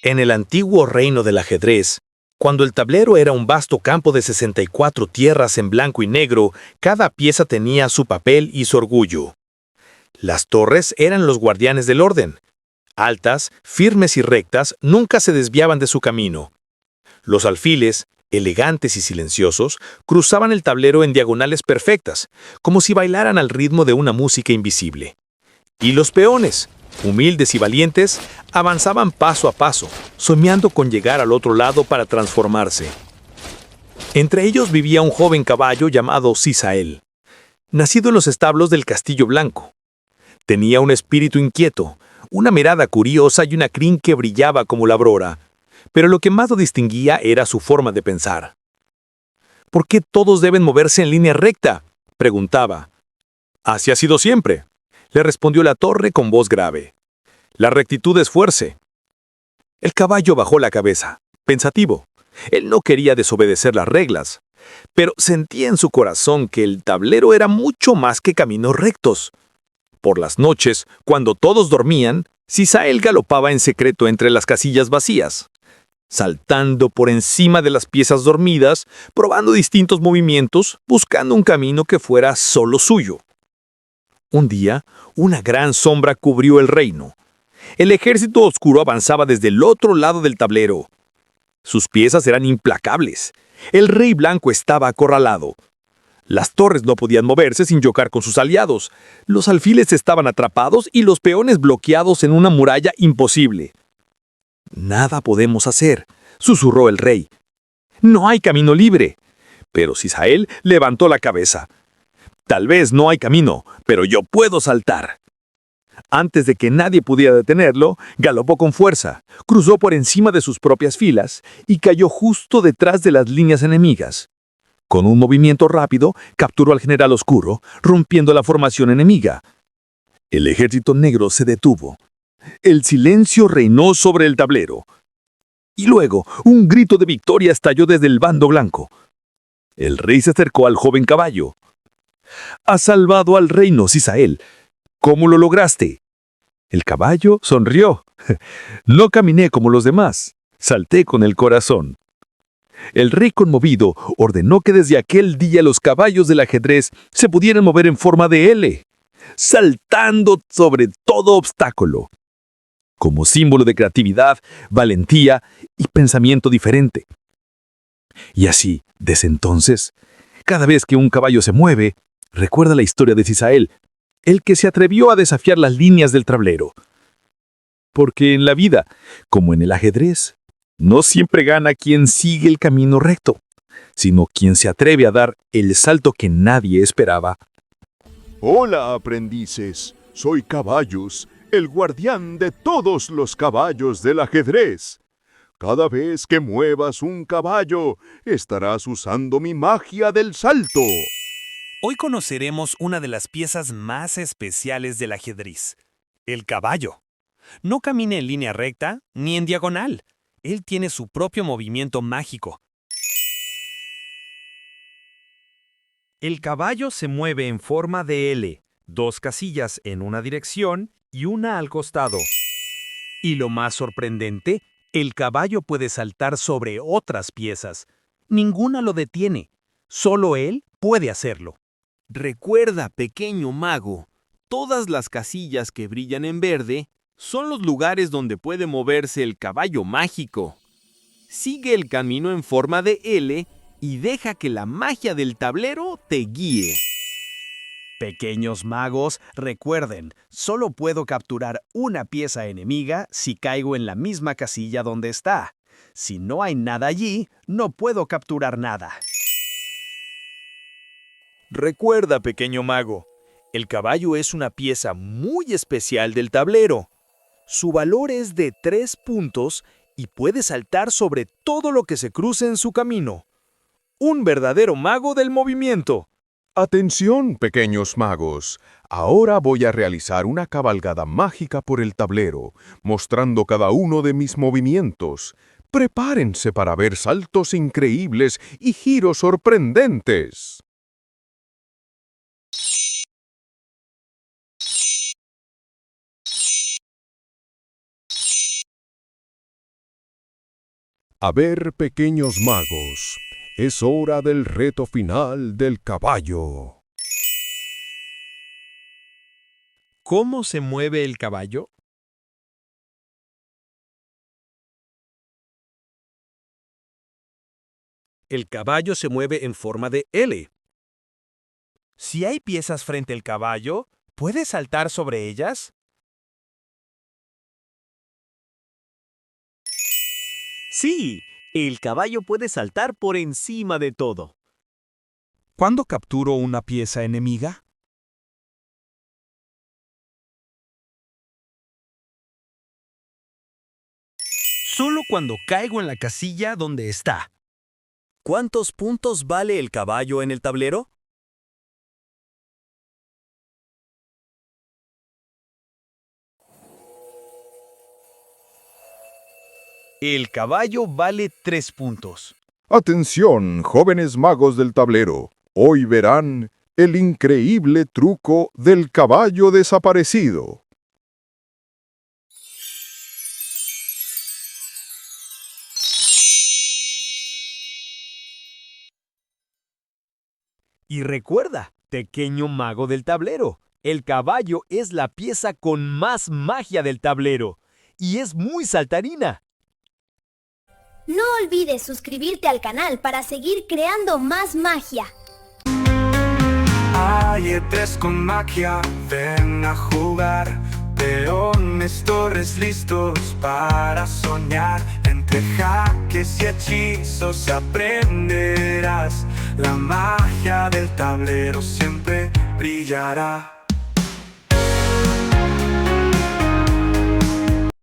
En el antiguo reino del ajedrez, cuando el tablero era un vasto campo de 64 tierras en blanco y negro, cada pieza tenía su papel y su orgullo. Las torres eran los guardianes del orden. Altas, firmes y rectas, nunca se desviaban de su camino. Los alfiles, elegantes y silenciosos, cruzaban el tablero en diagonales perfectas, como si bailaran al ritmo de una música invisible. Y los peones, humildes y valientes, avanzaban paso a paso, soñando con llegar al otro lado para transformarse. Entre ellos vivía un joven caballo llamado Cisael, nacido en los establos del Castillo Blanco. Tenía un espíritu inquieto, una mirada curiosa y una crin que brillaba como la aurora, pero lo que más lo distinguía era su forma de pensar. ¿Por qué todos deben moverse en línea recta?, preguntaba. Así ha sido siempre, le respondió la torre con voz grave. La rectitud es fuerza. El caballo bajó la cabeza, pensativo. Él no quería desobedecer las reglas, pero sentía en su corazón que el tablero era mucho más que caminos rectos. Por las noches, cuando todos dormían, Cisael galopaba en secreto entre las casillas vacías, saltando por encima de las piezas dormidas, probando distintos movimientos, buscando un camino que fuera solo suyo. Un día, una gran sombra cubrió el reino. El ejército oscuro avanzaba desde el otro lado del tablero. Sus piezas eran implacables. El rey blanco estaba acorralado. Las torres no podían moverse sin chocar con sus aliados. Los alfiles estaban atrapados y los peones bloqueados en una muralla imposible. «Nada podemos hacer», susurró el rey. «No hay camino libre». Pero Cisael levantó la cabeza. «Tal vez no hay camino, pero yo puedo saltar». Antes de que nadie pudiera detenerlo, galopó con fuerza, cruzó por encima de sus propias filas y cayó justo detrás de las líneas enemigas. Con un movimiento rápido, capturó al general oscuro, rompiendo la formación enemiga. El ejército negro se detuvo. El silencio reinó sobre el tablero. Y luego, un grito de victoria estalló desde el bando blanco. El rey se acercó al joven caballo. «Has salvado al reino, Cisael. ¿Cómo lo lograste?» El caballo sonrió. «No caminé como los demás. Salté con el corazón». El rey conmovido ordenó que desde aquel día los caballos del ajedrez se pudieran mover en forma de L, saltando sobre todo obstáculo, como símbolo de creatividad, valentía y pensamiento diferente. Y así, desde entonces, cada vez que un caballo se mueve, recuerda la historia de Cisael, el que se atrevió a desafiar las líneas del tablero. Porque en la vida, como en el ajedrez, no siempre gana quien sigue el camino recto, sino quien se atreve a dar el salto que nadie esperaba. Hola, aprendices. Soy Caballos, el guardián de todos los caballos del ajedrez. Cada vez que muevas un caballo, estarás usando mi magia del salto. Hoy conoceremos una de las piezas más especiales del ajedrez, el caballo. No camina en línea recta ni en diagonal. Él tiene su propio movimiento mágico. El caballo se mueve en forma de L, dos casillas en una dirección y una al costado. Y lo más sorprendente, el caballo puede saltar sobre otras piezas. Ninguna lo detiene. Solo él puede hacerlo. Recuerda, pequeño mago, todas las casillas que brillan en verde son los lugares donde puede moverse el caballo mágico. Sigue el camino en forma de L y deja que la magia del tablero te guíe. Pequeños magos, recuerden, solo puedo capturar una pieza enemiga si caigo en la misma casilla donde está. Si no hay nada allí, no puedo capturar nada. Recuerda, pequeño mago, el caballo es una pieza muy especial del tablero. Su valor es de 3 puntos y puede saltar sobre todo lo que se cruce en su camino. Un verdadero mago del movimiento. Atención, pequeños magos. Ahora voy a realizar una cabalgada mágica por el tablero, mostrando cada uno de mis movimientos. Prepárense para ver saltos increíbles y giros sorprendentes. A ver, pequeños magos, es hora del reto final del caballo. ¿Cómo se mueve el caballo? El caballo se mueve en forma de L. Si hay piezas frente al caballo, ¿puede saltar sobre ellas? Sí, el caballo puede saltar por encima de todo. ¿Cuándo capturo una pieza enemiga? Solo cuando caigo en la casilla donde está. ¿Cuántos puntos vale el caballo en el tablero? El caballo vale 3 puntos. Atención, jóvenes magos del tablero. Hoy verán el increíble truco del caballo desaparecido. Y recuerda, pequeño mago del tablero, el caballo es la pieza con más magia del tablero y es muy saltarina. No olvides suscribirte al canal para seguir creando más magia. Hay tres con magia, ven a jugar. Peones, torres listos para soñar. Entre jaques y hechizos aprenderás. La magia del tablero siempre brillará.